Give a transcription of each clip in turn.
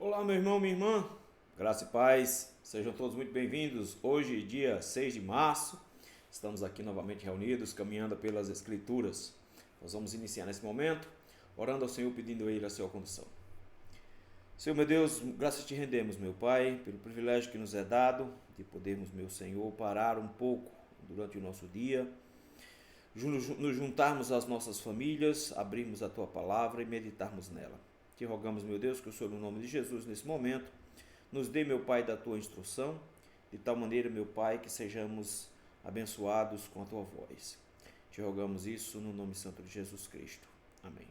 Olá, meu irmão, minha irmã, graça e paz, sejam todos muito bem-vindos. Hoje, dia 6 de março, estamos aqui novamente reunidos, caminhando pelas Escrituras. Nós vamos iniciar nesse momento, orando ao Senhor, pedindo a Ele a sua condução. Senhor, meu Deus, graças te rendemos, meu Pai, pelo privilégio que nos é dado de podermos, meu Senhor, parar um pouco durante o nosso dia, nos juntarmos às nossas famílias, abrirmos a Tua Palavra e meditarmos nela. Te rogamos, meu Deus, que o Senhor, no nome de Jesus, nesse momento, nos dê, meu Pai, da Tua instrução, de tal maneira, meu Pai, que sejamos abençoados com a Tua voz. Te rogamos isso no nome santo de Jesus Cristo. Amém.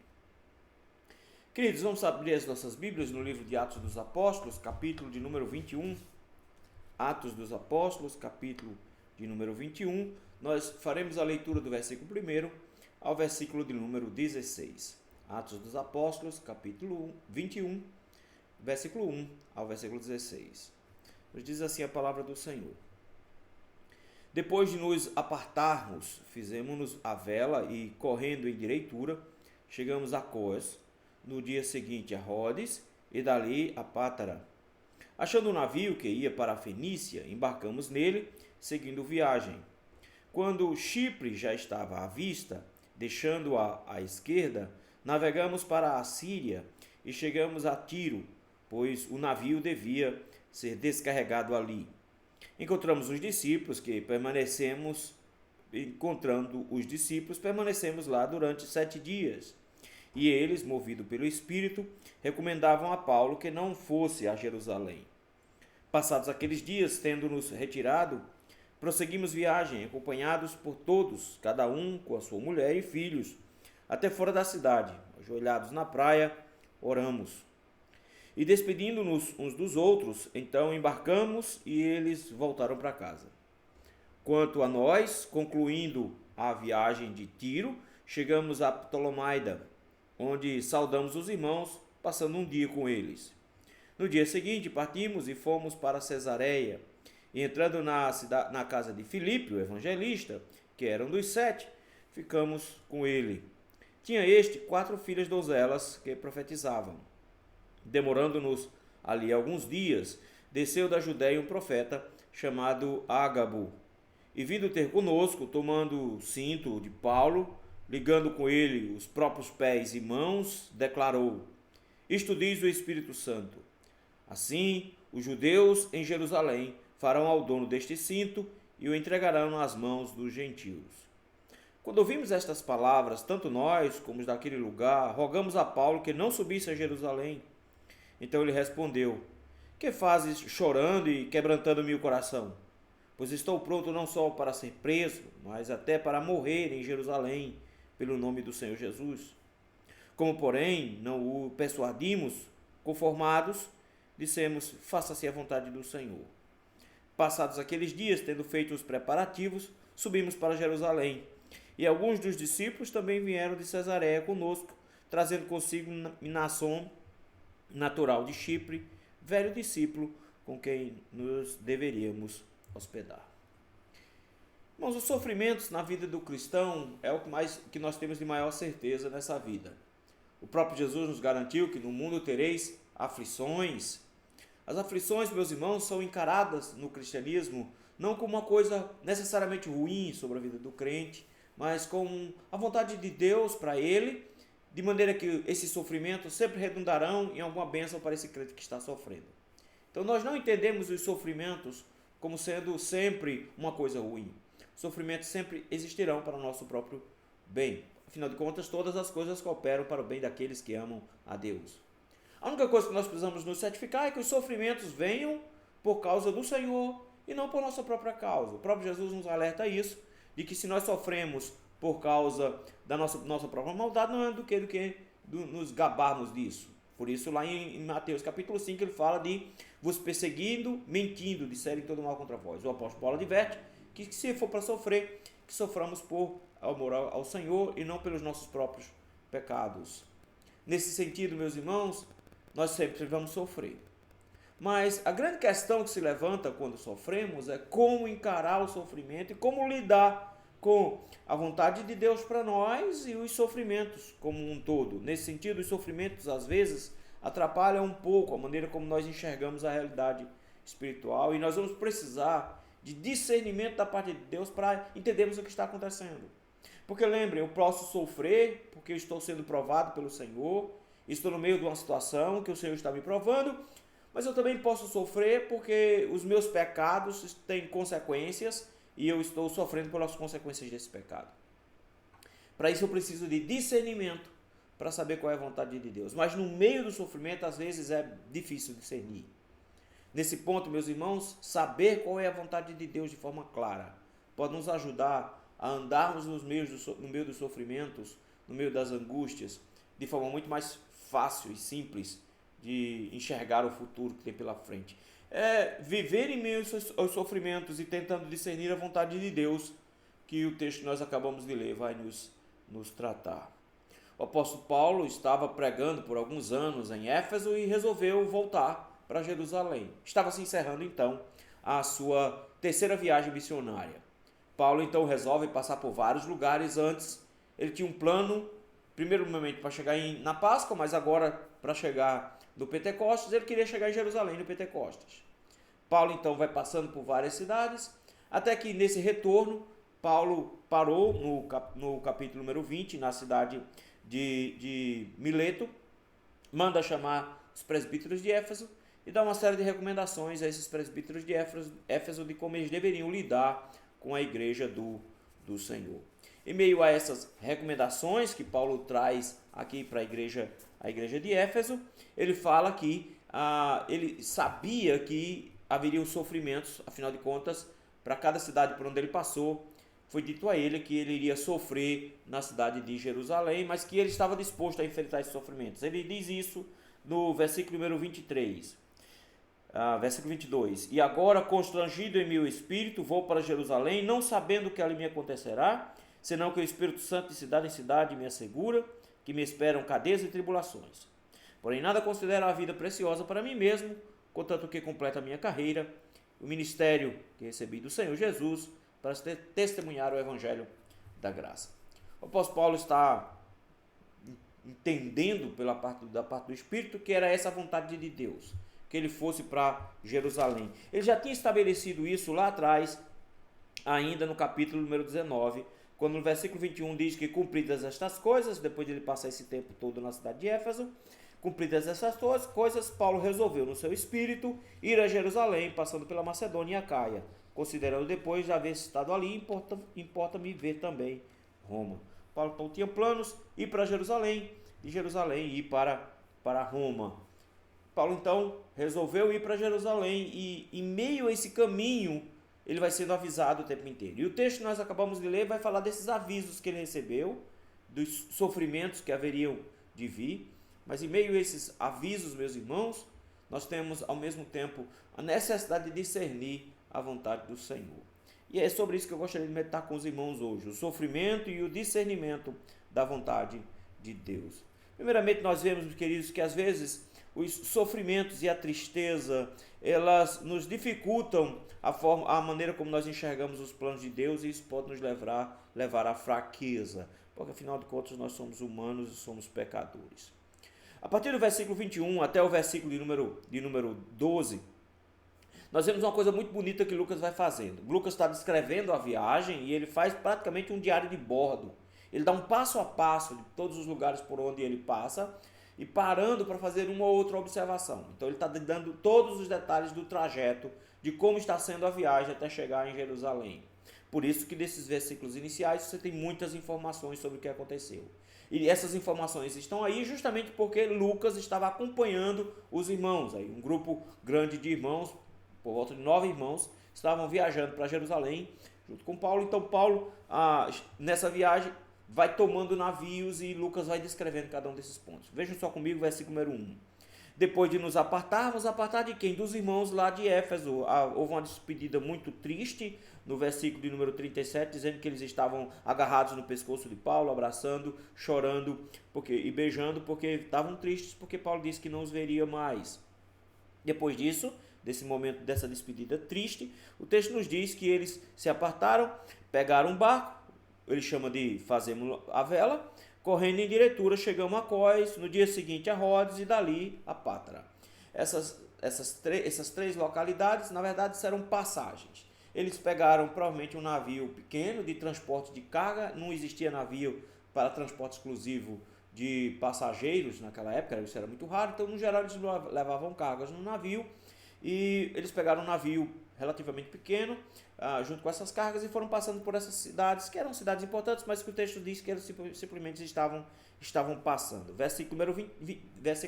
Queridos, vamos abrir as nossas Bíblias no livro de Atos dos Apóstolos, capítulo de número 21. Atos dos Apóstolos, capítulo de número 21. Nós faremos a leitura do versículo 1 ao versículo de número 16. Atos dos Apóstolos, capítulo 21, versículo 1 ao versículo 16. Nos diz assim a palavra do Senhor. Depois de nos apartarmos, fizemos-nos a vela e, correndo em direitura, chegamos a Cós, no dia seguinte a Rhodes e dali a Pátara. Achando um navio que ia para a Fenícia, embarcamos nele, seguindo viagem. Quando Chipre já estava à vista, deixando-a à esquerda, navegamos para a Síria e chegamos a Tiro, pois o navio devia ser descarregado ali. Encontrando os discípulos, permanecemos lá durante 7 dias. E eles, movidos pelo Espírito, recomendavam a Paulo que não fosse a Jerusalém. Passados aqueles dias, tendo-nos retirado, prosseguimos viagem, acompanhados por todos, cada um com a sua mulher e filhos, até fora da cidade. Ajoelhados na praia, oramos. E despedindo-nos uns dos outros, então embarcamos e eles voltaram para casa. Quanto a nós, concluindo a viagem de Tiro, chegamos a Ptolomaida, onde saudamos os irmãos, passando um dia com eles. No dia seguinte, partimos e fomos para Cesareia. E entrando na casa de Filipe, o evangelista, que era um dos 7, ficamos com ele. Tinha este 4 filhas donzelas que profetizavam. Demorando-nos ali alguns dias, desceu da Judéia um profeta chamado Ágabo. E vindo ter conosco, tomando o cinto de Paulo, ligando com ele os próprios pés e mãos, declarou: Isto diz o Espírito Santo. Assim, os judeus em Jerusalém farão ao dono deste cinto e o entregarão nas mãos dos gentios. Quando ouvimos estas palavras, tanto nós como os daquele lugar, rogamos a Paulo que não subisse a Jerusalém. Então ele respondeu: Que fazes chorando e quebrantando-me o coração? Pois estou pronto não só para ser preso, mas até para morrer em Jerusalém, pelo nome do Senhor Jesus. Como, porém, não o persuadimos, conformados, dissemos: Faça-se a vontade do Senhor. Passados aqueles dias, tendo feito os preparativos, subimos para Jerusalém. E alguns dos discípulos também vieram de Cesareia conosco, trazendo consigo Mnason, natural de Chipre, velho discípulo com quem nos deveríamos hospedar. Irmãos, os sofrimentos na vida do cristão é o que nós temos de maior certeza nessa vida. O próprio Jesus nos garantiu que no mundo tereis aflições. As aflições, meus irmãos, são encaradas no cristianismo não como uma coisa necessariamente ruim sobre a vida do crente, mas com a vontade de Deus para ele, de maneira que esses sofrimentos sempre redundarão em alguma bênção para esse crente que está sofrendo. Então nós não entendemos os sofrimentos como sendo sempre uma coisa ruim. Os sofrimentos sempre existirão para o nosso próprio bem. Afinal de contas, todas as coisas cooperam para o bem daqueles que amam a Deus. A única coisa que nós precisamos nos certificar é que os sofrimentos venham por causa do Senhor e não por nossa própria causa. O próprio Jesus nos alerta a isso, de que se nós sofremos por causa da nossa própria maldade, não é do que nos gabarmos disso. Por isso, lá em Mateus capítulo 5, ele fala de vos perseguindo, mentindo, disserem todo mal contra vós. O apóstolo Paulo adverte que se for para sofrer, que soframos por amor ao Senhor e não pelos nossos próprios pecados. Nesse sentido, meus irmãos, nós sempre vamos sofrer. Mas a grande questão que se levanta quando sofremos é como encarar o sofrimento e como lidar com a vontade de Deus para nós e os sofrimentos como um todo. Nesse sentido, os sofrimentos, às vezes, atrapalha um pouco a maneira como nós enxergamos a realidade espiritual, e nós vamos precisar de discernimento da parte de Deus para entendermos o que está acontecendo. Porque lembrem, eu posso sofrer porque eu estou sendo provado pelo Senhor, estou no meio de uma situação que o Senhor está me provando, mas eu também posso sofrer porque os meus pecados têm consequências e eu estou sofrendo pelas consequências desse pecado. Para isso eu preciso de discernimento para saber qual é a vontade de Deus. Mas no meio do sofrimento, às vezes é difícil discernir. Nesse ponto, meus irmãos, saber qual é a vontade de Deus de forma clara pode nos ajudar a andarmos no meio dos sofrimentos, no meio das angústias, de forma muito mais fácil e simples de enxergar o futuro que tem pela frente. Viver em meio aos sofrimentos e tentando discernir a vontade de Deus, que o texto que nós acabamos de ler vai nos tratar. O apóstolo Paulo estava pregando por alguns anos em Éfeso e resolveu voltar para Jerusalém. Estava se encerrando então a sua terceira viagem missionária. Paulo então resolve passar por vários lugares antes. Ele tinha um plano, primeiro momento para chegar na Páscoa, mas agora para chegar no Pentecostes, ele queria chegar em Jerusalém no Pentecostes. Paulo então vai passando por várias cidades, até que nesse retorno, Paulo parou no capítulo número 20, na cidade de Mileto, manda chamar os presbíteros de Éfeso e dá uma série de recomendações a esses presbíteros de Éfeso de como eles deveriam lidar com a igreja do Senhor. Em meio a essas recomendações que Paulo traz aqui para a igreja de Éfeso, ele fala que ele sabia que haveriam sofrimentos, afinal de contas, para cada cidade por onde ele passou, foi dito a ele que ele iria sofrer na cidade de Jerusalém, mas que ele estava disposto a enfrentar esses sofrimentos. Ele diz isso no versículo número 23. Versículo 22. E agora, constrangido em meu espírito, vou para Jerusalém, não sabendo o que ali me acontecerá, senão que o Espírito Santo de cidade em cidade me assegura que me esperam cadeias e tribulações. Porém, nada considero a vida preciosa para mim mesmo, contanto que completa a minha carreira, o ministério que recebi do Senhor Jesus, para testemunhar o Evangelho da graça. O apóstolo Paulo está entendendo da parte do Espírito que era essa a vontade de Deus, que ele fosse para Jerusalém. Ele já tinha estabelecido isso lá atrás, ainda no capítulo número 19, quando no versículo 21 diz que cumpridas estas coisas, depois de ele passar esse tempo todo na cidade de Éfeso, cumpridas essas coisas, Paulo resolveu no seu espírito ir a Jerusalém, passando pela Macedônia e Acaia. Considerando depois de haver estado ali, importa-me ver também Roma. Paulo então tinha planos ir para Jerusalém, de Jerusalém ir para Roma. Paulo então resolveu ir para Jerusalém e em meio a esse caminho ele vai sendo avisado o tempo inteiro. E o texto que nós acabamos de ler vai falar desses avisos que ele recebeu, dos sofrimentos que haveriam de vir. Mas em meio a esses avisos, meus irmãos, nós temos ao mesmo tempo a necessidade de discernir a vontade do Senhor. E é sobre isso que eu gostaria de meditar com os irmãos hoje, o sofrimento e o discernimento da vontade de Deus. Primeiramente, nós vemos, queridos, que às vezes os sofrimentos e a tristeza, elas nos dificultam a maneira como nós enxergamos os planos de Deus, e isso pode nos levar à fraqueza, porque afinal de contas nós somos humanos e somos pecadores. A partir do versículo 21 até o versículo de número 12, nós vemos uma coisa muito bonita que Lucas vai fazendo. Lucas está descrevendo a viagem e ele faz praticamente um diário de bordo. Ele dá um passo a passo de todos os lugares por onde ele passa e parando para fazer uma ou outra observação. Então ele está dando todos os detalhes do trajeto, de como está sendo a viagem até chegar em Jerusalém. Por isso que nesses versículos iniciais você tem muitas informações sobre o que aconteceu. E essas informações estão aí justamente porque Lucas estava acompanhando os irmãos. Aí um grupo grande de irmãos, por volta de 9 irmãos, estavam viajando para Jerusalém junto com Paulo. Então Paulo, nessa viagem, vai tomando navios e Lucas vai descrevendo cada um desses pontos. Vejam só comigo o versículo número 1. Depois de nos apartarmos, apartar de quem? Dos irmãos lá de Éfeso. Houve uma despedida muito triste no versículo de número 37, dizendo que eles estavam agarrados no pescoço de Paulo, abraçando, chorando e beijando, porque estavam tristes, porque Paulo disse que não os veria mais. Depois disso, desse momento, dessa despedida triste, o texto nos diz que eles se apartaram, pegaram um barco, ele chama de fazemos a vela, correndo em diretura, chegamos a Cós, no dia seguinte a Rhodes e dali a Pátara. Essas três localidades, na verdade, eram passagens. Eles pegaram provavelmente um navio pequeno de transporte de carga, não existia navio para transporte exclusivo de passageiros naquela época, isso era muito raro, então no geral eles levavam cargas no navio e eles pegaram um navio relativamente pequeno, junto com essas cargas, e foram passando por essas cidades, que eram cidades importantes, mas que o texto diz que eles simplesmente estavam passando. Versículo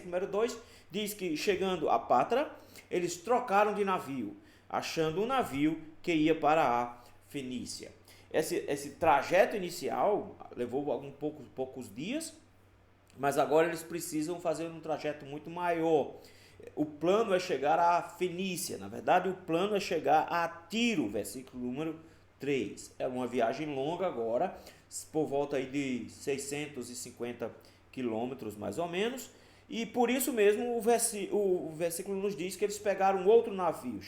número 2 diz que, chegando a Pátara, eles trocaram de navio, achando um navio que ia para a Fenícia. Esse trajeto inicial levou poucos dias, mas agora eles precisam fazer um trajeto muito maior. O plano é chegar à Fenícia. Na verdade, o plano é chegar a Tiro, versículo número 3. É uma viagem longa agora, por volta aí de 650 quilômetros mais ou menos. E por isso mesmo o versículo nos diz que eles pegaram outro navio,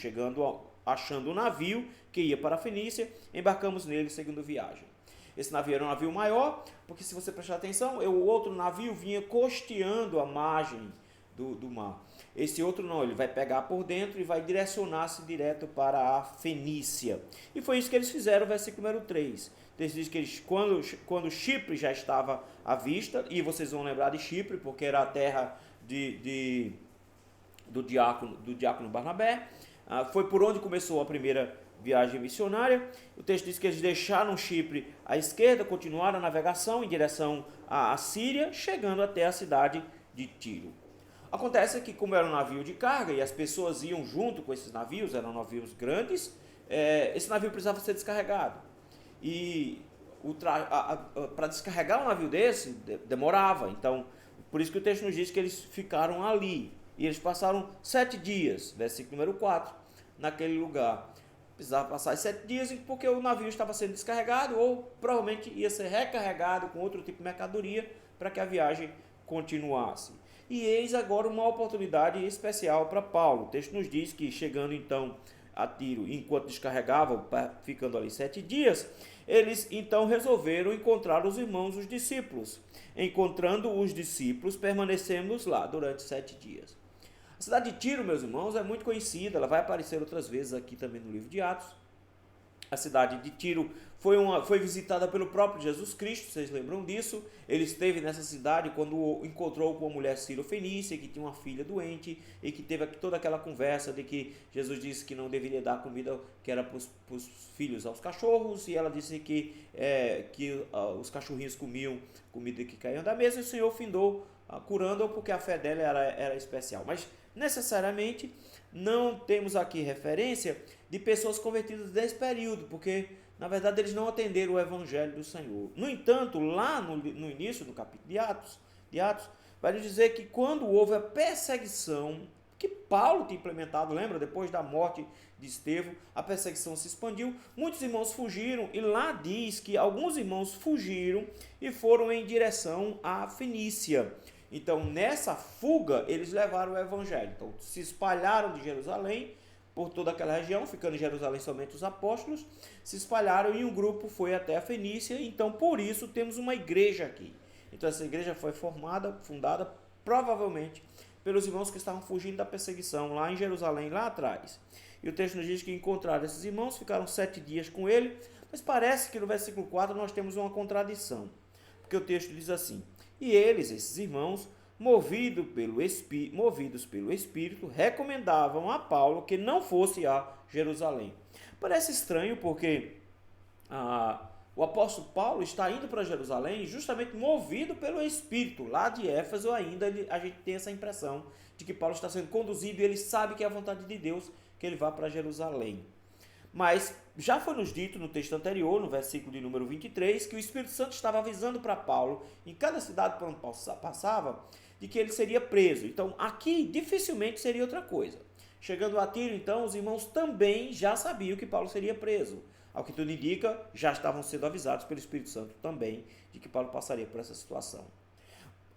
achando um navio que ia para a Fenícia, embarcamos nele seguindo viagem. Esse navio era um navio maior, porque se você prestar atenção, o outro navio vinha costeando a margem do mar. Esse outro não, ele vai pegar por dentro e vai direcionar-se direto para a Fenícia. E foi isso que eles fizeram, versículo número 3. Eles dizem que eles, quando Chipre já estava à vista, e vocês vão lembrar de Chipre, porque era a terra do diácono Barnabé, foi por onde começou a primeira viagem missionária. O texto diz que eles deixaram Chipre à esquerda, continuaram a navegação em direção à Síria, chegando até a cidade de Tiro. Acontece que, como era um navio de carga e as pessoas iam junto com esses navios, eram navios grandes, esse navio precisava ser descarregado. E para descarregar um navio desse demorava. Então, por isso que o texto nos diz que eles ficaram ali. E eles passaram 7 dias, versículo número 4, naquele lugar. Precisava passar 7 dias porque o navio estava sendo descarregado ou provavelmente ia ser recarregado com outro tipo de mercadoria para que a viagem continuasse. E eis agora uma oportunidade especial para Paulo. O texto nos diz que, chegando então a Tiro, enquanto descarregavam, ficando ali 7 dias, eles então resolveram encontrar os irmãos, os discípulos. Encontrando os discípulos, permanecemos lá durante 7 dias. A cidade de Tiro, meus irmãos, é muito conhecida, ela vai aparecer outras vezes aqui também no livro de Atos. A cidade de Tiro foi visitada pelo próprio Jesus Cristo, vocês lembram disso? Ele esteve nessa cidade quando encontrou com uma mulher sírio-fenícia que tinha uma filha doente e que teve toda aquela conversa de que Jesus disse que não deveria dar comida que era para os filhos aos cachorros, e ela disse que os cachorrinhos comiam comida que caía da mesa, e o Senhor findou curando-a porque a fé dela era especial. Mas necessariamente não temos aqui referência de pessoas convertidas desse período, porque na verdade eles não atenderam o evangelho do Senhor. No entanto, lá no início do capítulo de Atos, vai nos dizer que quando houve a perseguição que Paulo tinha implementado, lembra? Depois da morte de Estevão, a perseguição se expandiu, muitos irmãos fugiram, e lá diz que alguns irmãos fugiram e foram em direção à Fenícia. Então, nessa fuga, eles levaram o evangelho. Então, se espalharam de Jerusalém por toda aquela região, ficando em Jerusalém somente os apóstolos, se espalharam e um grupo foi até a Fenícia. Então, por isso, temos uma igreja aqui. Então, essa igreja foi fundada, provavelmente, pelos irmãos que estavam fugindo da perseguição lá em Jerusalém, lá atrás. E o texto nos diz que encontraram esses irmãos, ficaram 7 dias com ele, mas parece que no versículo 4 nós temos uma contradição, porque o texto diz assim: e eles, esses irmãos, movidos pelo Espírito, recomendavam a Paulo que não fosse a Jerusalém. Parece estranho porque o apóstolo Paulo está indo para Jerusalém justamente movido pelo Espírito. Lá de Éfeso ainda a gente tem essa impressão de que Paulo está sendo conduzido e ele sabe que é a vontade de Deus que ele vá para Jerusalém. Mas já foi nos dito no texto anterior, no versículo de número 23, que o Espírito Santo estava avisando para Paulo, em cada cidade por onde Paulo passava, de que ele seria preso. Então, aqui dificilmente seria outra coisa. Chegando a Tiro, então, os irmãos também já sabiam que Paulo seria preso. Ao que tudo indica, já estavam sendo avisados pelo Espírito Santo também de que Paulo passaria por essa situação.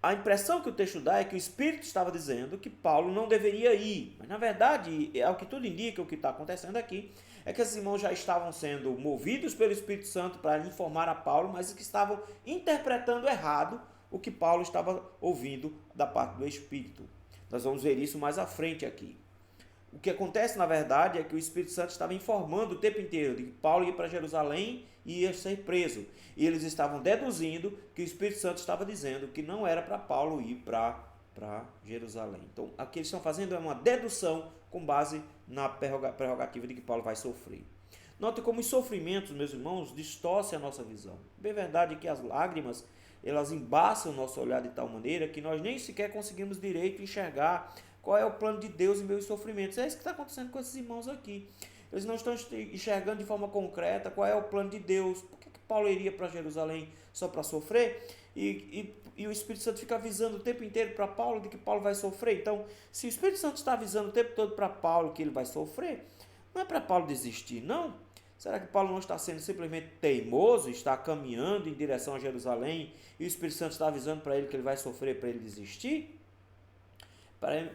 A impressão que o texto dá é que o Espírito estava dizendo que Paulo não deveria ir. Mas, na verdade, ao que tudo indica, o que está acontecendo aqui, é que esses irmãos já estavam sendo movidos pelo Espírito Santo para informar a Paulo, mas que estavam interpretando errado o que Paulo estava ouvindo da parte do Espírito. Nós vamos ver isso mais à frente aqui. O que acontece, na verdade, é que o Espírito Santo estava informando o tempo inteiro de que Paulo ia para Jerusalém e ia ser preso. E eles estavam deduzindo que o Espírito Santo estava dizendo que não era para Paulo ir para Jerusalém. Então, o que eles estão fazendo é uma dedução com base na prerrogativa de que Paulo vai sofrer. Note como os sofrimentos, meus irmãos, distorcem a nossa visão. Bem verdade que as lágrimas, elas embaçam o nosso olhar de tal maneira que nós nem sequer conseguimos direito enxergar qual é o plano de Deus em meus sofrimentos. É isso que está acontecendo com esses irmãos aqui. Eles não estão enxergando de forma concreta qual é o plano de Deus. Por que Paulo iria para Jerusalém só para sofrer? E o Espírito Santo fica avisando o tempo inteiro para Paulo de que Paulo vai sofrer. Então, se o Espírito Santo está avisando o tempo todo para Paulo que ele vai sofrer, não é para Paulo desistir, não. Será que Paulo não está sendo simplesmente teimoso, está caminhando em direção a Jerusalém e o Espírito Santo está avisando para ele que ele vai sofrer para ele desistir?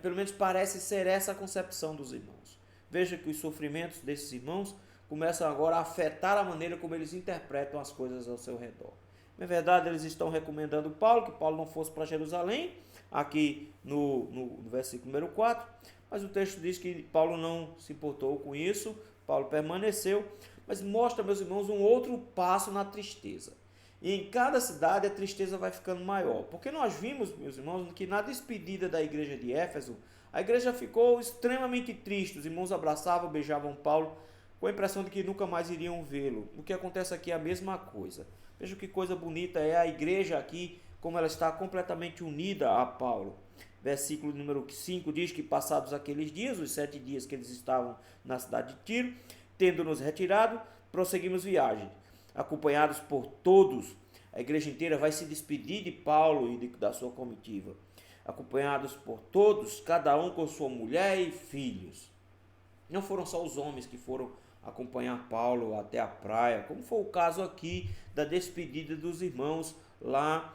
Pelo menos parece ser essa a concepção dos irmãos. Veja que os sofrimentos desses irmãos começam agora a afetar a maneira como eles interpretam as coisas ao seu redor. Na verdade, eles estão recomendando Paulo, que Paulo não fosse para Jerusalém, aqui no versículo número 4, mas o texto diz que Paulo não se importou com isso, Paulo permaneceu, mas mostra, meus irmãos, um outro passo na tristeza. E em cada cidade a tristeza vai ficando maior, porque nós vimos, meus irmãos, que na despedida da igreja de Éfeso, a igreja ficou extremamente triste, os irmãos abraçavam, beijavam Paulo, com a impressão de que nunca mais iriam vê-lo. O que acontece aqui é a mesma coisa. Veja que coisa bonita é a igreja aqui, como ela está completamente unida a Paulo. Versículo número 5 diz que passados aqueles dias, os 7 dias que eles estavam na cidade de Tiro, tendo-nos retirado, prosseguimos viagem, acompanhados por todos. A igreja inteira vai se despedir de Paulo e da sua comitiva. Acompanhados por todos, cada um com sua mulher e filhos. Não foram só os homens que foram acompanhar Paulo até a praia, como foi o caso aqui da despedida dos irmãos lá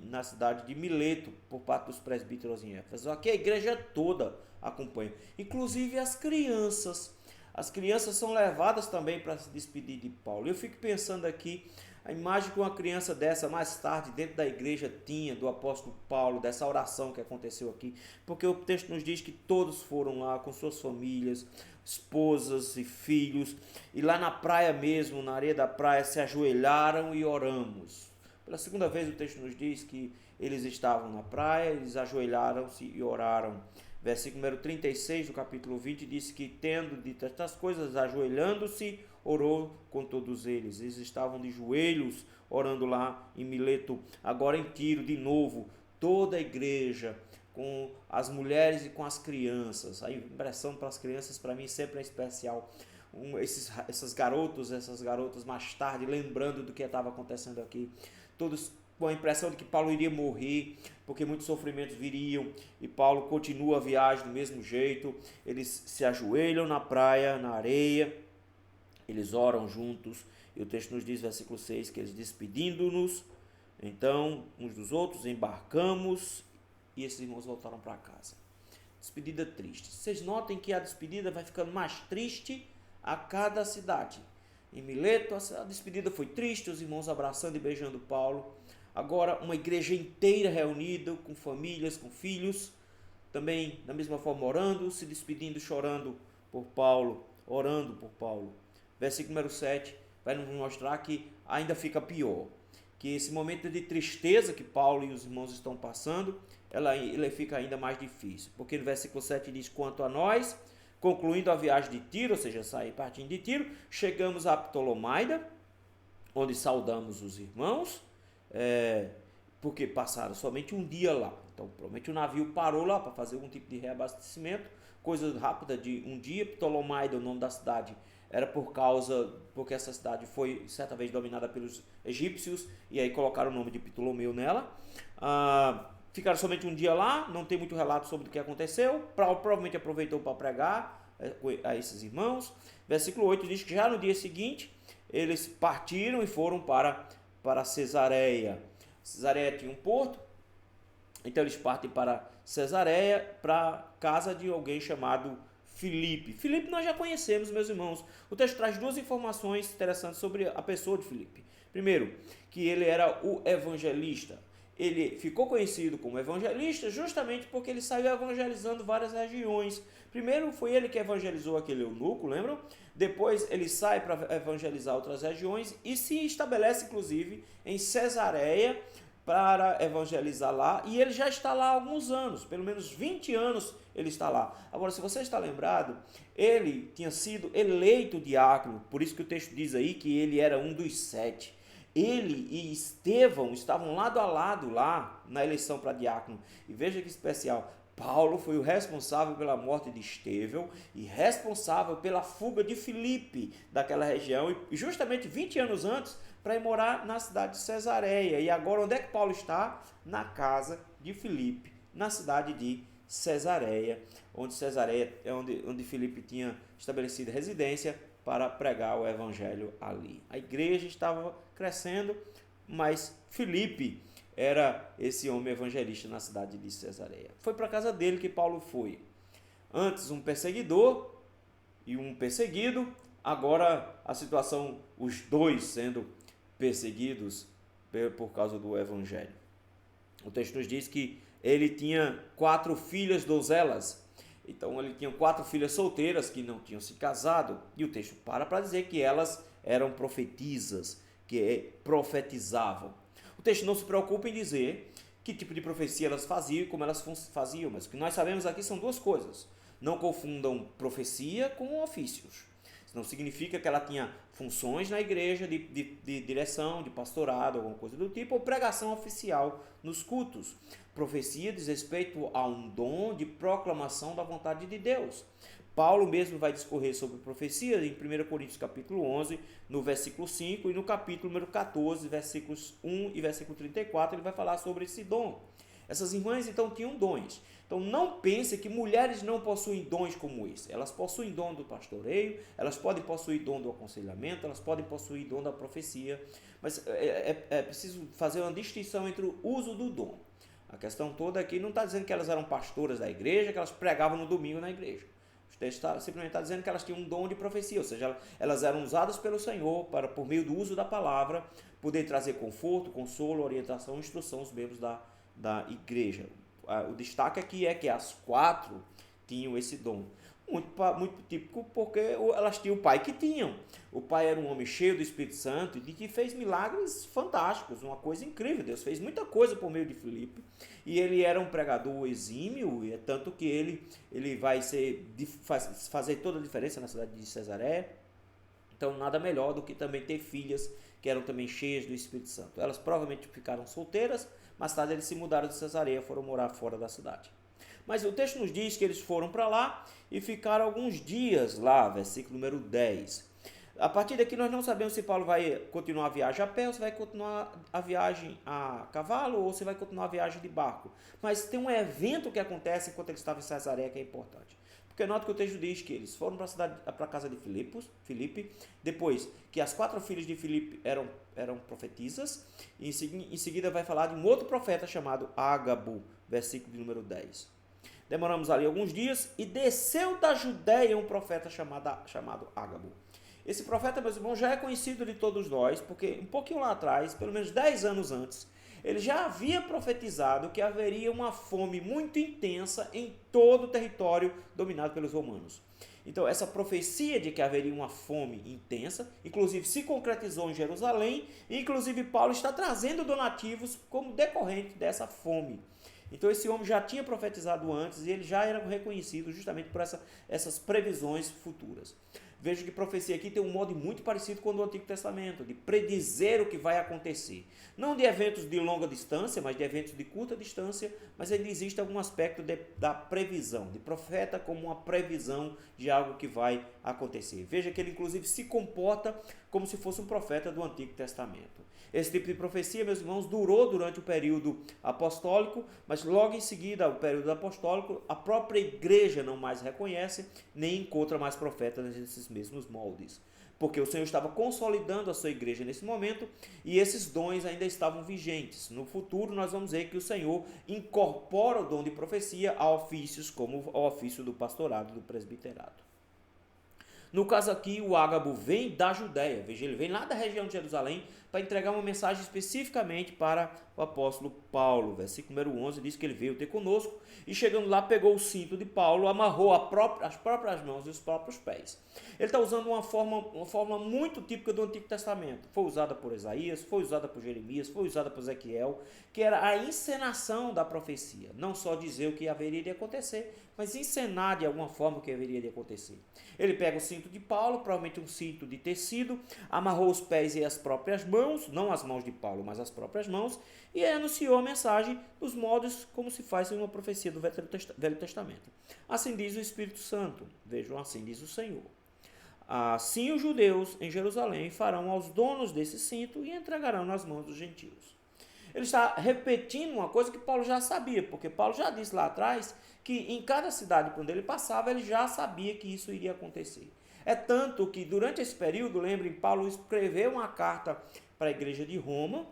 na cidade de Mileto, por parte dos presbíteros em Éfeso. Aqui a igreja toda acompanha, inclusive as crianças. As crianças são levadas também para se despedir de Paulo. Eu fico pensando aqui, a imagem que uma criança dessa mais tarde dentro da igreja tinha do apóstolo Paulo, dessa oração que aconteceu aqui, porque o texto nos diz que todos foram lá com suas famílias, esposas e filhos, e lá na praia mesmo, na areia da praia, se ajoelharam e oramos. Pela segunda vez o texto nos diz que eles estavam na praia, eles ajoelharam-se e oraram. Versículo número 36 do capítulo 20 diz que, tendo dito estas coisas, ajoelhando-se, orou com todos eles. Eles estavam de joelhos orando lá em Mileto. Agora em Tiro, de novo, toda a igreja, com as mulheres e com as crianças. A impressão para as crianças, para mim, sempre é especial. Essas garotas mais tarde, lembrando do que estava acontecendo aqui. Todos com a impressão de que Paulo iria morrer, porque muitos sofrimentos viriam, e Paulo continua a viagem do mesmo jeito. Eles se ajoelham na praia, na areia, eles oram juntos, e o texto nos diz, versículo 6, que eles despedindo-nos, então, uns dos outros, embarcamos, e esses irmãos voltaram para casa. Despedida triste. Vocês notem que a despedida vai ficando mais triste a cada cidade. Em Mileto, a despedida foi triste, os irmãos abraçando e beijando Paulo. Agora, uma igreja inteira reunida, com famílias, com filhos, também da mesma forma orando, se despedindo, chorando por Paulo, orando por Paulo. Versículo número 7 vai nos mostrar que ainda fica pior, que esse momento de tristeza que Paulo e os irmãos estão passando, ele fica ainda mais difícil, porque no versículo 7 diz, quanto a nós, concluindo a viagem de Tiro, ou seja, sair partindo de Tiro, chegamos a Ptolomaida, onde saudamos os irmãos, porque passaram somente um dia lá. Então, provavelmente o navio parou lá para fazer algum tipo de reabastecimento, coisa rápida de um dia. Ptolomaida, o nome da cidade, era porque essa cidade foi certa vez dominada pelos egípcios, e aí colocaram o nome de Ptolomeu nela. Ficaram somente um dia lá, não tem muito relato sobre o que aconteceu. Paulo provavelmente aproveitou para pregar a esses irmãos. Versículo 8 diz que já no dia seguinte eles partiram e foram para Cesareia. Cesareia tinha um porto, então eles partem para Cesareia, para casa de alguém chamado Filipe. Filipe nós já conhecemos, meus irmãos. O texto traz duas informações interessantes sobre a pessoa de Filipe. Primeiro, que ele era o evangelista. Ele ficou conhecido como evangelista justamente porque ele saiu evangelizando várias regiões. Primeiro foi ele que evangelizou aquele eunuco, lembram? Depois ele sai para evangelizar outras regiões e se estabelece inclusive em Cesareia para evangelizar lá, e ele já está lá há alguns anos, pelo menos 20 anos ele está lá. Agora, se você está lembrado, ele tinha sido eleito diácono, por isso que o texto diz aí que ele era um dos 7. Ele e Estevão estavam lado a lado lá na eleição para diácono. E veja que especial, Paulo foi o responsável pela morte de Estevão e responsável pela fuga de Filipe daquela região, e justamente 20 anos antes, para ir morar na cidade de Cesareia. E agora onde é que Paulo está? Na casa de Filipe, na cidade de Cesareia, onde Filipe tinha estabelecido residência para pregar o evangelho ali. A igreja estava crescendo, mas Filipe era esse homem evangelista na cidade de Cesareia. Foi para a casa dele que Paulo foi. Antes um perseguidor e um perseguido, agora a situação, os dois sendo perseguidos por causa do evangelho. O texto nos diz que ele tinha 4 filhas donzelas. Então ele tinha 4 filhas solteiras que não tinham se casado, e o texto para dizer que elas eram profetisas, que profetizavam. O texto não se preocupa em dizer que tipo de profecia elas faziam e como elas faziam, mas o que nós sabemos aqui são duas coisas. Não confundam profecia com ofícios. Isso não significa que ela tinha funções na igreja de direção, de pastorado, alguma coisa do tipo, ou pregação oficial nos cultos. Profecia diz respeito a um dom de proclamação da vontade de Deus. Paulo mesmo vai discorrer sobre profecia em 1 Coríntios capítulo 11, no versículo 5, e no capítulo número 14, versículos 1 e versículo 34, ele vai falar sobre esse dom. Essas irmãs então tinham dons. Então não pense que mulheres não possuem dons como esse. Elas possuem dom do pastoreio, elas podem possuir dom do aconselhamento, elas podem possuir dom da profecia, mas é preciso fazer uma distinção entre o uso do dom. A questão toda aqui não está dizendo que elas eram pastoras da igreja, que elas pregavam no domingo na igreja. O texto simplesmente está dizendo que elas tinham um dom de profecia, ou seja, elas eram usadas pelo Senhor para, por meio do uso da palavra, poder trazer conforto, consolo, orientação e instrução aos membros da igreja. O destaque aqui é que as 4 tinham esse dom. Muito típico porque elas tinham o pai que tinham. O pai era um homem cheio do Espírito Santo e que fez milagres fantásticos, uma coisa incrível. Deus fez muita coisa por meio de Filipe e ele era um pregador exímio, e é tanto que ele vai fazer toda a diferença na cidade de Cesareia. Então nada melhor do que também ter filhas que eram também cheias do Espírito Santo. Elas provavelmente ficaram solteiras, mais tarde eles se mudaram de Cesareia e foram morar fora da cidade. Mas o texto nos diz que eles foram para lá e ficaram alguns dias lá, versículo número 10. A partir daqui nós não sabemos se Paulo vai continuar a viagem a pé, ou se vai continuar a viagem a cavalo, ou se vai continuar a viagem de barco. Mas tem um evento que acontece enquanto ele estava em Cesareia que é importante. Porque nota que o texto diz que eles foram para a casa de Filipe, depois que as 4 filhas de Filipe eram profetisas, e em seguida vai falar de um outro profeta chamado Ágabo, versículo número 10. Demoramos ali alguns dias e desceu da Judéia um profeta chamado Ágabo. Esse profeta, meus irmãos, já é conhecido de todos nós, porque um pouquinho lá atrás, pelo menos 10 anos antes, ele já havia profetizado que haveria uma fome muito intensa em todo o território dominado pelos romanos. Então, essa profecia de que haveria uma fome intensa, inclusive se concretizou em Jerusalém, e inclusive Paulo está trazendo donativos como decorrente dessa fome. Então esse homem já tinha profetizado antes e ele já era reconhecido justamente por essas previsões futuras. Vejo que profecia aqui tem um modo muito parecido com o do Antigo Testamento, de predizer o que vai acontecer. Não de eventos de longa distância, mas de eventos de curta distância, mas ainda existe algum aspecto da previsão, de profeta como uma previsão de algo que vai acontecer. Veja que ele inclusive se comporta como se fosse um profeta do Antigo Testamento. Esse tipo de profecia, meus irmãos, durou durante o período apostólico, mas logo em seguida, o período apostólico, a própria igreja não mais reconhece, nem encontra mais profetas nesses mesmos moldes. porque o Senhor estava consolidando a sua igreja nesse momento e esses dons ainda estavam vigentes. No futuro, nós vamos ver que o Senhor incorpora o dom de profecia a ofícios como o ofício do pastorado, do presbiterado. No caso aqui, o Ágabo vem da Judéia, veja, ele vem lá da região de Jerusalém para entregar uma mensagem especificamente para o apóstolo Paulo. Versículo número 11 diz que ele veio ter conosco e chegando lá pegou o cinto de Paulo, amarrou as próprias mãos e os próprios pés. Ele está usando uma forma muito típica do Antigo Testamento. Foi usada por Isaías, foi usada por Jeremias, foi usada por Ezequiel, que era a encenação da profecia. Não só dizer o que haveria de acontecer, mas encenar de alguma forma o que haveria de acontecer. Ele pega o cinto de Paulo, provavelmente um cinto de tecido, amarrou os pés e as próprias mãos, não as mãos de Paulo, mas as próprias mãos, e anunciou a mensagem dos modos como se faz em uma profecia do Velho Testamento. Assim diz o Espírito Santo, vejam, assim diz o Senhor. Assim os judeus em Jerusalém farão aos donos desse cinto e entregarão nas mãos dos gentios. Ele está repetindo uma coisa que Paulo já sabia, porque Paulo já disse lá atrás que em cada cidade por onde ele passava, ele já sabia que isso iria acontecer. É tanto que durante esse período, lembrem, Paulo escreveu uma carta para a igreja de Roma,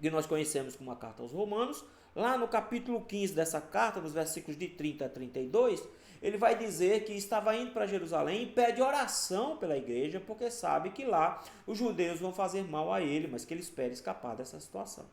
que nós conhecemos como a carta aos Romanos. Lá no capítulo 15 dessa carta, nos versículos de 30 a 32, ele vai dizer que estava indo para Jerusalém e pede oração pela igreja, porque sabe que lá os judeus vão fazer mal a ele, mas que ele espera escapar dessa situação.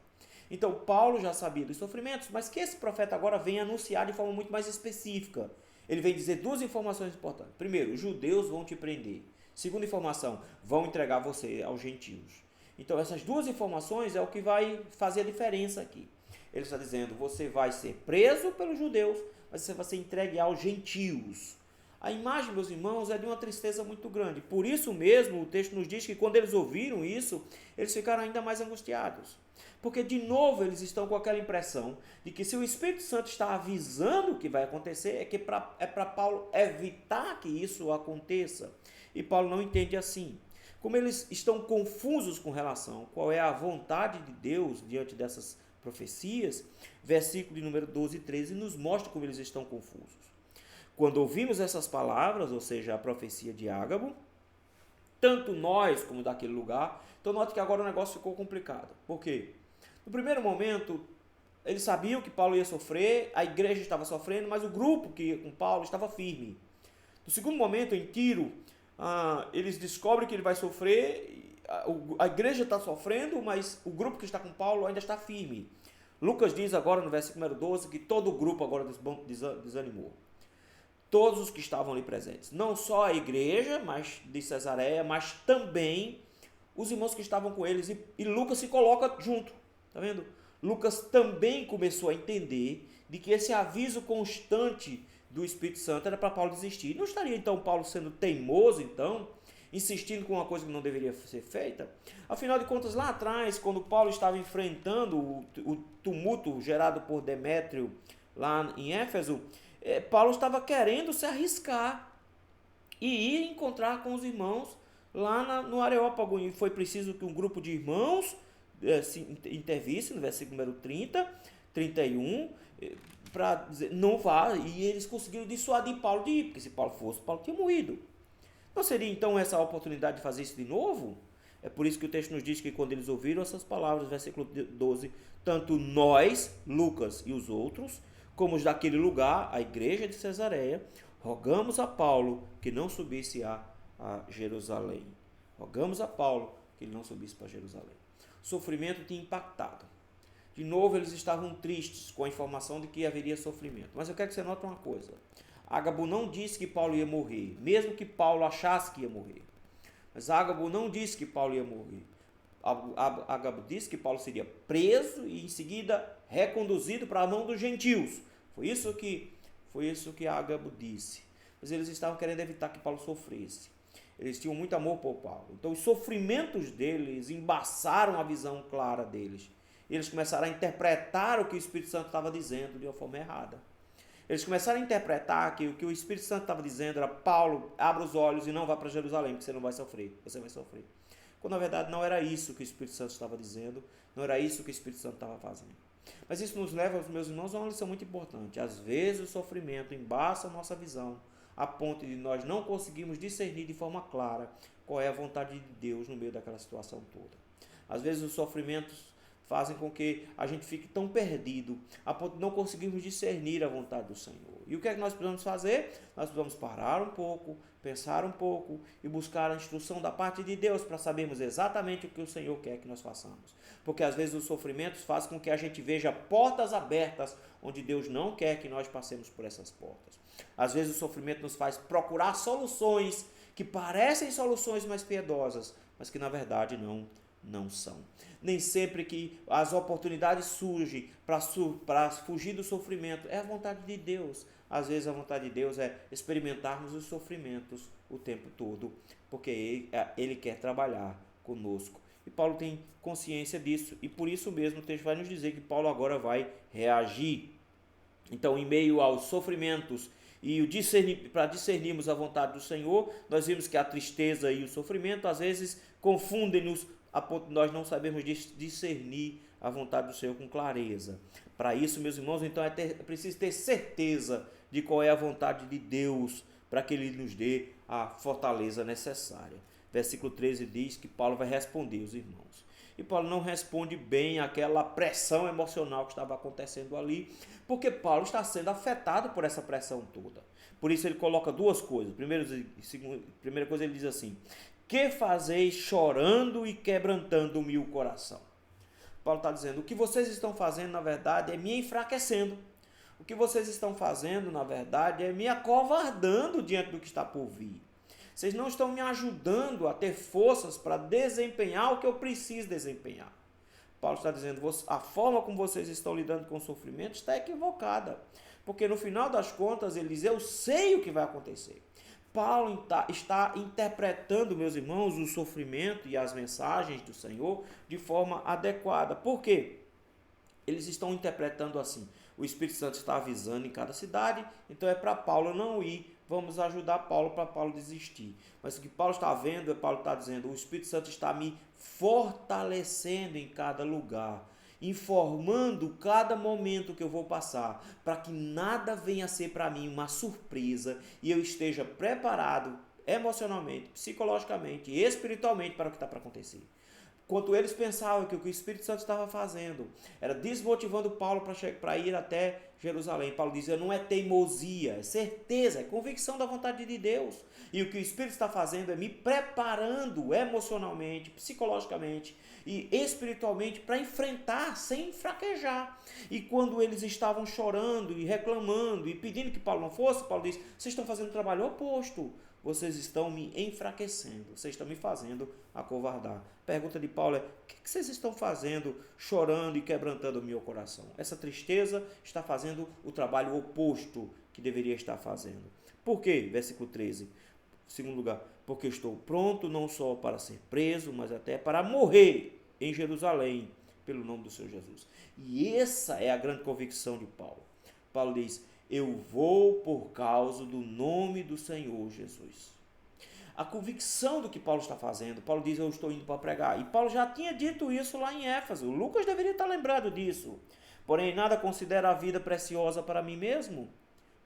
Então, Paulo já sabia dos sofrimentos, mas que esse profeta agora vem anunciar de forma muito mais específica. Ele vem dizer duas informações importantes. Primeiro, os judeus vão te prender. Segunda informação, vão entregar você aos gentios. Então, essas duas informações é o que vai fazer a diferença aqui. Ele está dizendo, você vai ser preso pelos judeus, mas você vai ser entregue aos gentios. A imagem, meus irmãos, é de uma tristeza muito grande. Por isso mesmo, o texto nos diz que quando eles ouviram isso, eles ficaram ainda mais angustiados. Porque, de novo, eles estão com aquela impressão de que se o Espírito Santo está avisando o que vai acontecer, é para Paulo evitar que isso aconteça. E Paulo não entende assim. Como eles estão confusos com relação a qual é a vontade de Deus diante dessas profecias, versículo de número 12 e 13 nos mostra como eles estão confusos. Quando ouvimos essas palavras, ou seja, a profecia de Ágabo, tanto nós como daquele lugar, então note que agora o negócio ficou complicado. Por quê? No primeiro momento, eles sabiam que Paulo ia sofrer, a igreja estava sofrendo, mas o grupo que ia com Paulo estava firme. No segundo momento, em Tiro, eles descobrem que ele vai sofrer, a igreja está sofrendo, mas o grupo que está com Paulo ainda está firme. Lucas diz agora no versículo número 12 que todo o grupo agora desanimou. Todos os que estavam ali presentes. Não só a igreja de Cesareia, mas também os irmãos que estavam com eles. E Lucas se coloca junto. Está vendo? Lucas também começou a entender de que esse aviso constante do Espírito Santo era para Paulo desistir. Não estaria então Paulo sendo teimoso, então, insistindo com uma coisa que não deveria ser feita? Afinal de contas, lá atrás, quando Paulo estava enfrentando o tumulto gerado por Demétrio lá em Éfeso, Paulo estava querendo se arriscar e ir encontrar com os irmãos lá no Areópago. E foi preciso que um grupo de irmãos se intervisse, no versículo número 30, 31, para dizer, não vá. E eles conseguiram dissuadir Paulo de ir, porque se Paulo fosse, Paulo tinha morrido. Não seria então essa a oportunidade de fazer isso de novo? É por isso que o texto nos diz que quando eles ouviram essas palavras, versículo 12, tanto nós, Lucas e os outros, como os daquele lugar, a igreja de Cesareia, rogamos a Paulo que não subisse a Jerusalém. Rogamos a Paulo que ele não subisse para Jerusalém. O sofrimento tinha impactado. De novo, eles estavam tristes com a informação de que haveria sofrimento. Mas eu quero que você note uma coisa. Ágabo não disse que Paulo ia morrer, mesmo que Paulo achasse que ia morrer. Mas Ágabo não disse que Paulo ia morrer. Ágabo disse que Paulo seria preso e em seguida reconduzido para a mão dos gentios. Foi isso que Ágabo disse. Mas eles estavam querendo evitar que Paulo sofresse. Eles tinham muito amor por Paulo. Então os sofrimentos deles embaçaram a visão clara deles. Eles começaram a interpretar o que o Espírito Santo estava dizendo de uma forma errada. Eles começaram a interpretar que o que o Espírito Santo estava dizendo era: Paulo, abra os olhos e não vá para Jerusalém, porque você não vai sofrer, você vai sofrer. Quando na verdade não era isso que o Espírito Santo estava dizendo, não era isso que o Espírito Santo estava fazendo. Mas isso nos leva, meus irmãos, a uma lição muito importante. Às vezes o sofrimento embaça a nossa visão a ponto de nós não conseguirmos discernir de forma clara qual é a vontade de Deus no meio daquela situação toda. Às vezes os sofrimentos fazem com que a gente fique tão perdido, a ponto de não conseguirmos discernir a vontade do Senhor. E o que é que nós precisamos fazer? Nós precisamos parar um pouco, pensar um pouco e buscar a instrução da parte de Deus para sabermos exatamente o que o Senhor quer que nós façamos. Porque às vezes os sofrimentos fazem com que a gente veja portas abertas onde Deus não quer que nós passemos por essas portas. Às vezes o sofrimento nos faz procurar soluções que parecem soluções mais piedosas, mas que na verdade não são. Nem sempre que as oportunidades surgem para fugir do sofrimento é a vontade de Deus. Às vezes a vontade de Deus é experimentarmos os sofrimentos o tempo todo, porque Ele quer trabalhar conosco. E Paulo tem consciência disso, e por isso mesmo o texto vai nos dizer que Paulo agora vai reagir. Então, em meio aos sofrimentos e para discernirmos a vontade do Senhor, nós vimos que a tristeza e o sofrimento às vezes confundem-nos a ponto de nós não sabermos discernir a vontade do Senhor com clareza. Para isso, meus irmãos, então é preciso ter certeza de qual é a vontade de Deus, para que Ele nos dê a fortaleza necessária. Versículo 13 diz que Paulo vai responder os irmãos. E Paulo não responde bem àquela pressão emocional que estava acontecendo ali, porque Paulo está sendo afetado por essa pressão toda. Por isso ele coloca duas coisas. Primeira coisa ele diz assim: que fazeis chorando e quebrantando-me o coração? Paulo está dizendo, o que vocês estão fazendo, na verdade, é me enfraquecendo. O que vocês estão fazendo, na verdade, é me acovardando diante do que está por vir. Vocês não estão me ajudando a ter forças para desempenhar o que eu preciso desempenhar. Paulo está dizendo, a forma como vocês estão lidando com o sofrimento está equivocada. Porque no final das contas, ele diz, eu sei o que vai acontecer. Paulo está interpretando, meus irmãos, o sofrimento e as mensagens do Senhor de forma adequada. Por quê? Eles estão interpretando assim. O Espírito Santo está avisando em cada cidade, então é para Paulo não ir. Vamos ajudar Paulo para Paulo desistir. Mas o que Paulo está vendo, Paulo está dizendo, o Espírito Santo está me fortalecendo em cada lugar, informando cada momento que eu vou passar, para que nada venha a ser para mim uma surpresa e eu esteja preparado emocionalmente, psicologicamente e espiritualmente para o que está para acontecer. Enquanto eles pensavam que o que o Espírito Santo estava fazendo era desmotivando Paulo para ir até Jerusalém, Paulo dizia, não é teimosia, é certeza, é convicção da vontade de Deus. E o que o Espírito está fazendo é me preparando emocionalmente, psicologicamente e espiritualmente para enfrentar sem fraquejar. E quando eles estavam chorando e reclamando e pedindo que Paulo não fosse, Paulo diz, vocês estão fazendo o trabalho oposto. Vocês estão me enfraquecendo, vocês estão me fazendo acovardar. Pergunta de Paulo é, o que vocês estão fazendo chorando e quebrantando o meu coração? Essa tristeza está fazendo o trabalho oposto que deveria estar fazendo. Por quê? Versículo 13. Segundo lugar, porque estou pronto não só para ser preso, mas até para morrer em Jerusalém pelo nome do Senhor Jesus. E essa é a grande convicção de Paulo. Paulo diz, eu vou por causa do nome do Senhor Jesus. A convicção do que Paulo está fazendo, Paulo diz, eu estou indo para pregar. E Paulo já tinha dito isso lá em Éfeso. Lucas deveria estar lembrado disso. Porém, nada considera a vida preciosa para mim mesmo.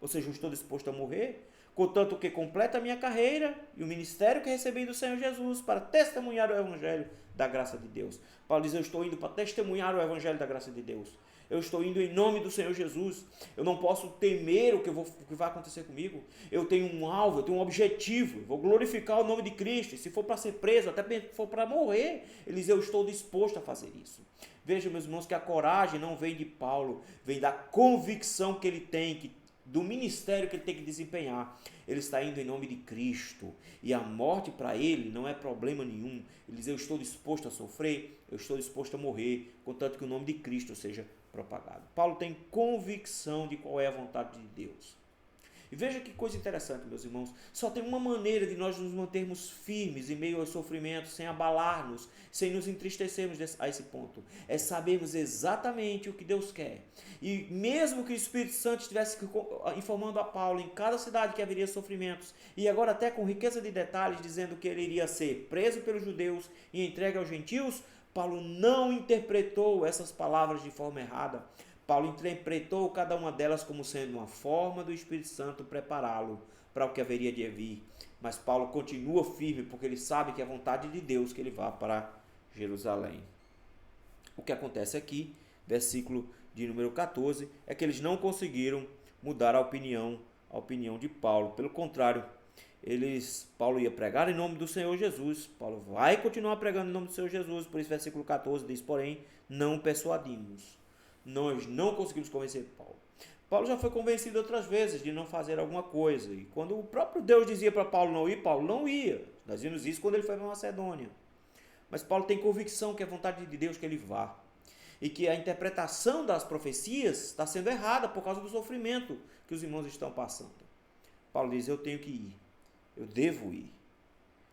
Ou seja, eu estou disposto a morrer, contanto que completa a minha carreira e o ministério que recebi do Senhor Jesus para testemunhar o Evangelho da graça de Deus. Paulo diz, eu estou indo para testemunhar o Evangelho da graça de Deus. Eu estou indo em nome do Senhor Jesus. Eu não posso temer o que vai acontecer comigo. Eu tenho um alvo, eu tenho um objetivo. Eu vou glorificar o nome de Cristo. E se for para ser preso, até se for para morrer, ele diz, eu estou disposto a fazer isso. Vejam, meus irmãos, que a coragem não vem de Paulo, vem da convicção que ele tem, do ministério que ele tem que desempenhar. Ele está indo em nome de Cristo. E a morte para ele não é problema nenhum. Ele diz, eu estou disposto a sofrer, eu estou disposto a morrer, contanto que o nome de Cristo seja propagado. Paulo tem convicção de qual é a vontade de Deus. E veja que coisa interessante, meus irmãos. Só tem uma maneira de nós nos mantermos firmes em meio aos sofrimentos, sem abalar-nos, sem nos entristecermos a esse ponto. É sabermos exatamente o que Deus quer. E mesmo que o Espírito Santo estivesse informando a Paulo em cada cidade que haveria sofrimentos, e agora até com riqueza de detalhes, dizendo que ele iria ser preso pelos judeus e entregue aos gentios, Paulo não interpretou essas palavras de forma errada. Paulo interpretou cada uma delas como sendo uma forma do Espírito Santo prepará-lo para o que haveria de vir. Mas Paulo continua firme, porque ele sabe que é vontade de Deus que ele vá para Jerusalém. O que acontece aqui, versículo de número 14, é que eles não conseguiram mudar a opinião de Paulo. Pelo contrário, Paulo ia pregar em nome do Senhor Jesus. Paulo vai continuar pregando em nome do Senhor Jesus. Por isso, versículo 14 diz, porém, não persuadimos. Nós não conseguimos convencer Paulo. Paulo já foi convencido outras vezes de não fazer alguma coisa. E quando o próprio Deus dizia para Paulo não ir, Paulo não ia. Nós vimos isso quando ele foi para Macedônia. Mas Paulo tem convicção que é vontade de Deus que ele vá. E que a interpretação das profecias está sendo errada por causa do sofrimento que os irmãos estão passando. Paulo diz, eu tenho que ir. Eu devo ir.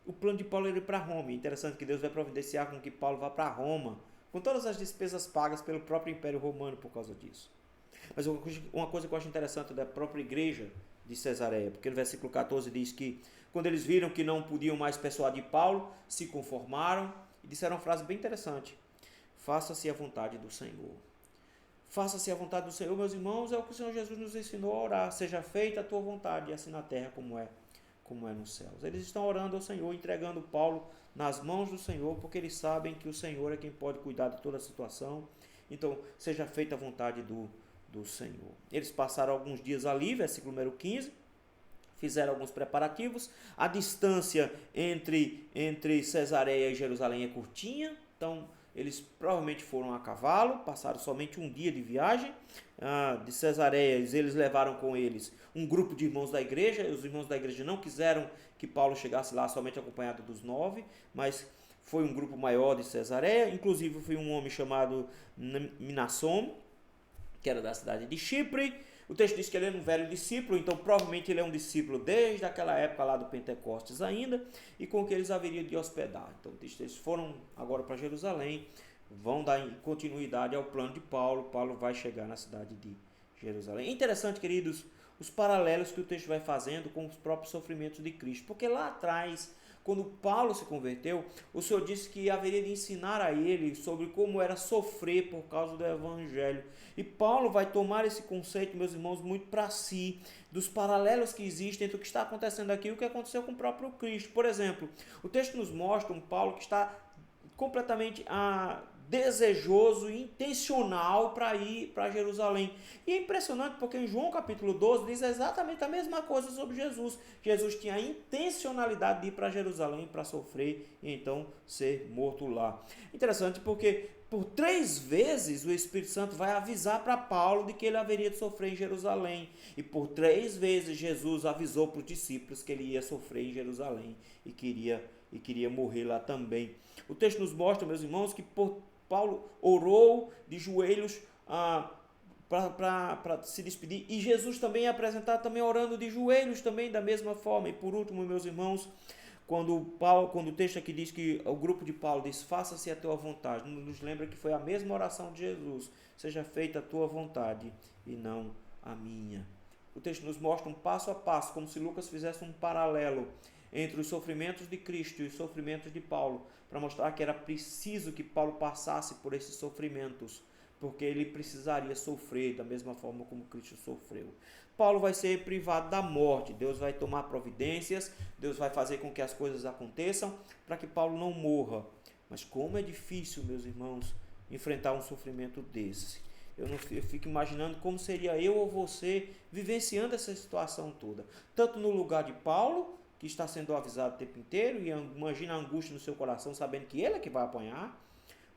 O plano de Paulo era ir para Roma. É interessante que Deus vai providenciar com que Paulo vá para Roma, com todas as despesas pagas pelo próprio Império Romano por causa disso. Mas uma coisa que eu acho interessante da própria igreja de Cesareia, porque no versículo 14 diz que quando eles viram que não podiam mais persuadir Paulo, se conformaram e disseram uma frase bem interessante: faça-se a vontade do Senhor. Faça-se a vontade do Senhor, meus irmãos, é o que o Senhor Jesus nos ensinou a orar. Seja feita a tua vontade, assim na terra como é nos céus. Eles estão orando ao Senhor, entregando Paulo nas mãos do Senhor, porque eles sabem que o Senhor é quem pode cuidar de toda a situação. Então, seja feita a vontade do Senhor. Eles passaram alguns dias ali, versículo número 15, fizeram alguns preparativos. A distância entre Cesareia e Jerusalém é curtinha, então eles provavelmente foram a cavalo, passaram somente um dia de viagem. De Cesareia, eles levaram com eles um grupo de irmãos da igreja. Os irmãos da igreja não quiseram que Paulo chegasse lá somente acompanhado dos 9, mas foi um grupo maior de Cesareia. Inclusive foi um homem chamado Minasson, que era da cidade de Chipre. O texto diz que ele era um velho discípulo, então provavelmente ele é um discípulo desde aquela época lá do Pentecostes ainda, e com que eles haveriam de hospedar. Então eles foram agora para Jerusalém, vão dar continuidade ao plano de Paulo. Paulo vai chegar na cidade de Jerusalém. É interessante, queridos, os paralelos que o texto vai fazendo com os próprios sofrimentos de Cristo, porque lá atrás, quando Paulo se converteu, o Senhor disse que haveria de ensinar a ele sobre como era sofrer por causa do Evangelho. E Paulo vai tomar esse conceito, meus irmãos, muito para si, dos paralelos que existem entre o que está acontecendo aqui e o que aconteceu com o próprio Cristo. Por exemplo, o texto nos mostra um Paulo que está completamente desejoso e intencional para ir para Jerusalém. E é impressionante porque em João capítulo 12 diz exatamente a mesma coisa sobre Jesus. Jesus tinha a intencionalidade de ir para Jerusalém para sofrer e então ser morto lá. Interessante porque por 3 vezes o Espírito Santo vai avisar para Paulo de que ele haveria de sofrer em Jerusalém. E por 3 vezes Jesus avisou para os discípulos que ele ia sofrer em Jerusalém e queria morrer lá também. O texto nos mostra, meus irmãos, que Paulo orou de joelhos para se despedir, e Jesus também é apresentado também orando de joelhos também da mesma forma. E por último, meus irmãos, quando o texto aqui diz que o grupo de Paulo diz, faça-se a tua vontade, nos lembra que foi a mesma oração de Jesus: seja feita a tua vontade e não a minha. O texto nos mostra um passo a passo, como se Lucas fizesse um paralelo entre os sofrimentos de Cristo e os sofrimentos de Paulo, para mostrar que era preciso que Paulo passasse por esses sofrimentos, porque ele precisaria sofrer da mesma forma como Cristo sofreu. Paulo vai ser privado da morte. Deus vai tomar providências, Deus vai fazer com que as coisas aconteçam para que Paulo não morra. Mas como é difícil, meus irmãos, enfrentar um sofrimento desse. Eu fico imaginando como seria eu ou você vivenciando essa situação toda, tanto no lugar de Paulo, que está sendo avisado o tempo inteiro, e imagina a angústia no seu coração, sabendo que ele é que vai apanhar,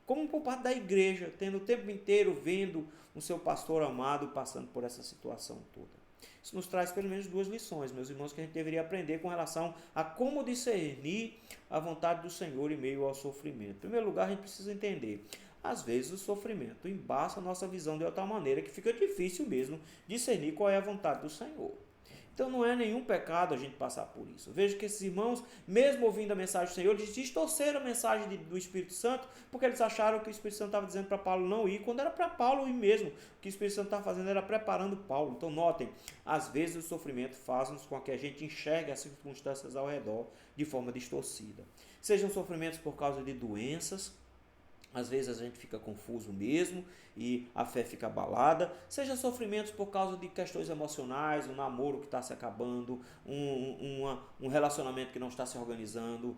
como por parte da igreja, tendo o tempo inteiro vendo o seu pastor amado passando por essa situação toda. Isso nos traz pelo menos 2 lições, meus irmãos, que a gente deveria aprender com relação a como discernir a vontade do Senhor em meio ao sofrimento. Em primeiro lugar, a gente precisa entender: às vezes o sofrimento embaça a nossa visão de tal maneira que fica difícil mesmo discernir qual é a vontade do Senhor. Então não é nenhum pecado a gente passar por isso. Vejo que esses irmãos, mesmo ouvindo a mensagem do Senhor, eles distorceram a mensagem do Espírito Santo, porque eles acharam que o Espírito Santo estava dizendo para Paulo não ir, quando era para Paulo ir mesmo. O que o Espírito Santo estava fazendo era preparando Paulo. Então notem, às vezes o sofrimento faz com que a gente enxergue as circunstâncias ao redor de forma distorcida. Sejam sofrimentos por causa de doenças, Às vezes a gente fica confuso mesmo e a fé fica abalada, seja sofrimentos por causa de questões emocionais, um namoro que está se acabando, um relacionamento que não está se organizando.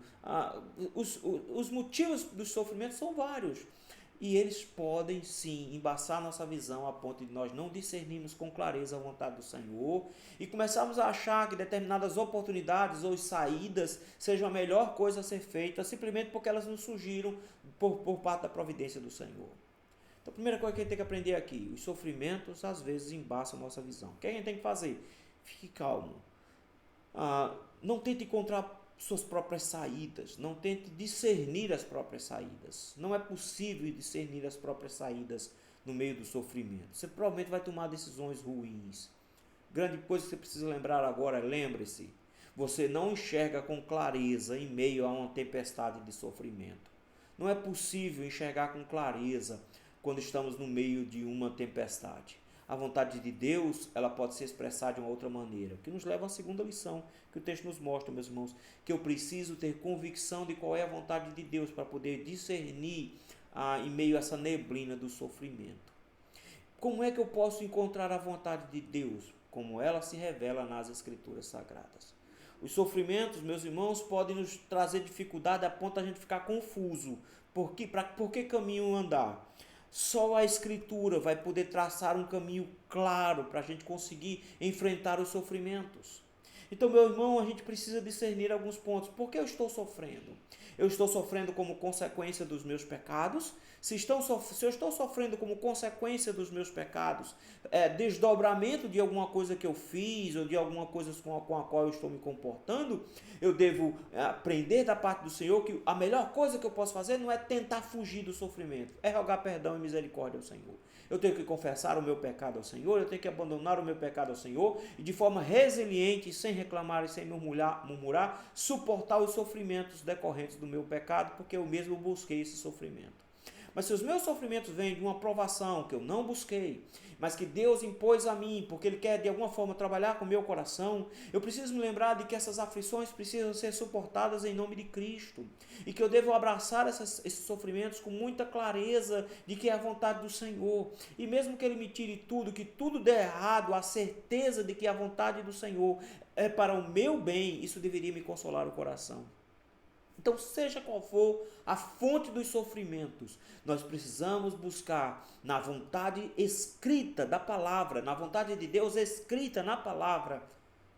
Os motivos dos sofrimentos são vários. E eles podem sim embaçar nossa visão a ponto de nós não discernirmos com clareza a vontade do Senhor e começarmos a achar que determinadas oportunidades ou saídas sejam a melhor coisa a ser feita simplesmente porque elas nos surgiram por parte da providência do Senhor. Então, a primeira coisa que a gente tem que aprender aqui, os sofrimentos às vezes embaçam a nossa visão. O que a gente tem que fazer? Fique calmo. Não tente encontrar suas próprias saídas, não tente discernir as próprias saídas. Não é possível discernir as próprias saídas no meio do sofrimento. Você provavelmente vai tomar decisões ruins. Grande coisa que você precisa lembrar agora, lembre-se, você não enxerga com clareza em meio a uma tempestade de sofrimento. Não é possível enxergar com clareza quando estamos no meio de uma tempestade. A vontade de Deus, ela pode se expressar de uma outra maneira, que nos leva à segunda lição que o texto nos mostra, meus irmãos, que eu preciso ter convicção de qual é a vontade de Deus para poder discernir em meio a essa neblina do sofrimento. Como é que eu posso encontrar a vontade de Deus? Como ela se revela nas Escrituras Sagradas. Os sofrimentos, meus irmãos, podem nos trazer dificuldade a ponto de a gente ficar confuso. Por que caminho andar? Só a Escritura vai poder traçar um caminho claro para a gente conseguir enfrentar os sofrimentos. Então, meu irmão, a gente precisa discernir alguns pontos. Por que eu estou sofrendo? Eu estou sofrendo como consequência dos meus pecados? Se eu estou sofrendo como consequência dos meus pecados, desdobramento de alguma coisa que eu fiz ou de alguma coisa com a qual eu estou me comportando, eu devo aprender da parte do Senhor que a melhor coisa que eu posso fazer não é tentar fugir do sofrimento, é rogar perdão e misericórdia ao Senhor. Eu tenho que confessar o meu pecado ao Senhor, eu tenho que abandonar o meu pecado ao Senhor e de forma resiliente, sem reclamar e sem murmurar, suportar os sofrimentos decorrentes do meu pecado, porque eu mesmo busquei esse sofrimento. Mas se os meus sofrimentos vêm de uma provação que eu não busquei, mas que Deus impôs a mim, porque Ele quer de alguma forma trabalhar com o meu coração, eu preciso me lembrar de que essas aflições precisam ser suportadas em nome de Cristo. E que eu devo abraçar esses sofrimentos com muita clareza de que é a vontade do Senhor. E mesmo que Ele me tire tudo, que tudo dê errado, a certeza de que a vontade do Senhor é para o meu bem, isso deveria me consolar o coração. Então, seja qual for a fonte dos sofrimentos, nós precisamos buscar na vontade escrita da palavra, na vontade de Deus escrita na palavra,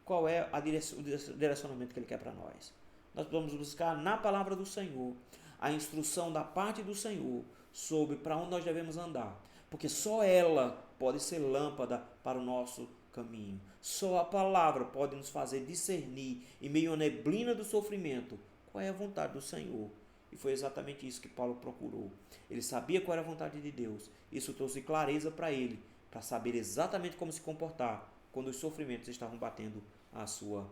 qual é o direcionamento que Ele quer para nós. Nós vamos buscar na palavra do Senhor a instrução da parte do Senhor sobre para onde nós devemos andar, porque só ela pode ser lâmpada para o nosso caminho. Só a palavra pode nos fazer discernir em meio à neblina do sofrimento qual é a vontade do Senhor. E foi exatamente isso que Paulo procurou. Ele sabia qual era a vontade de Deus. Isso trouxe clareza para ele, para saber exatamente como se comportar quando os sofrimentos estavam batendo à sua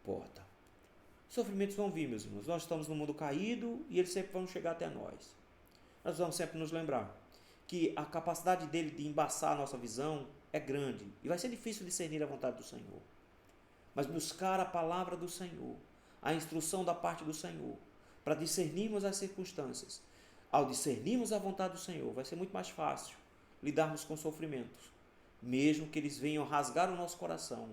porta. Os sofrimentos vão vir, meus irmãos. Nós estamos no mundo caído e eles sempre vão chegar até nós. Nós vamos sempre nos lembrar que a capacidade dele de embaçar a nossa visão é grande. E vai ser difícil discernir a vontade do Senhor. Mas buscar a palavra do Senhor, a instrução da parte do Senhor, para discernirmos as circunstâncias. Ao discernirmos a vontade do Senhor, vai ser muito mais fácil lidarmos com sofrimentos. Mesmo que eles venham rasgar o nosso coração,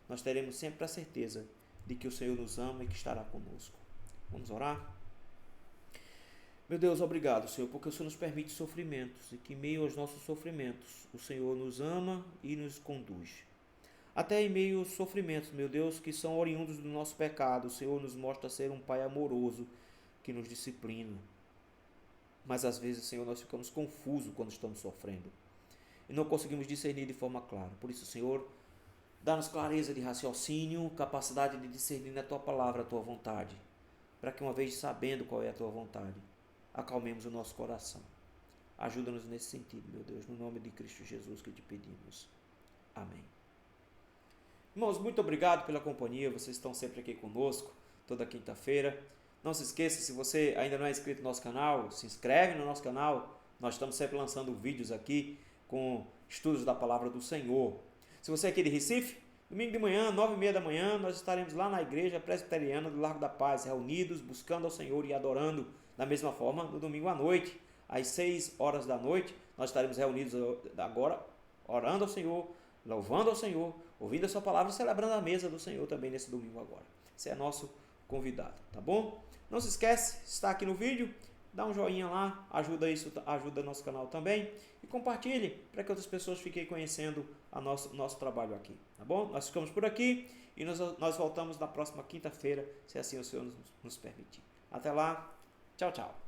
nós teremos sempre a certeza de que o Senhor nos ama e que estará conosco. Vamos orar? Meu Deus, obrigado, Senhor, porque o Senhor nos permite sofrimentos e que em meio aos nossos sofrimentos o Senhor nos ama e nos conduz. Até em meio aos sofrimentos, meu Deus, que são oriundos do nosso pecado, o Senhor nos mostra ser um Pai amoroso que nos disciplina. Mas às vezes, Senhor, nós ficamos confusos quando estamos sofrendo e não conseguimos discernir de forma clara. Por isso, Senhor, dá-nos clareza de raciocínio, capacidade de discernir na Tua palavra a Tua vontade, para que uma vez sabendo qual é a Tua vontade, acalmemos o nosso coração. Ajuda-nos nesse sentido, meu Deus, no nome de Cristo Jesus que te pedimos. Amém. Irmãos, muito obrigado pela companhia, vocês estão sempre aqui conosco, toda quinta-feira. Não se esqueça, se você ainda não é inscrito no nosso canal, se inscreve no nosso canal, nós estamos sempre lançando vídeos aqui com estudos da Palavra do Senhor. Se você é aqui de Recife, domingo de manhã, 9h30 da manhã, nós estaremos lá na Igreja Presbiteriana do Largo da Paz, reunidos, buscando ao Senhor e adorando da mesma forma no domingo à noite, às 6 horas da noite. Nós estaremos reunidos agora, orando ao Senhor, louvando ao Senhor, ouvindo a sua palavra e celebrando a mesa do Senhor também nesse domingo agora. Você é nosso convidado, tá bom? Não se esquece, está aqui no vídeo, dá um joinha lá, ajuda nosso canal também e compartilhe para que outras pessoas fiquem conhecendo nosso trabalho aqui, tá bom? Nós ficamos por aqui e nós voltamos na próxima quinta-feira, se assim o Senhor nos permitir. Até lá, tchau, tchau.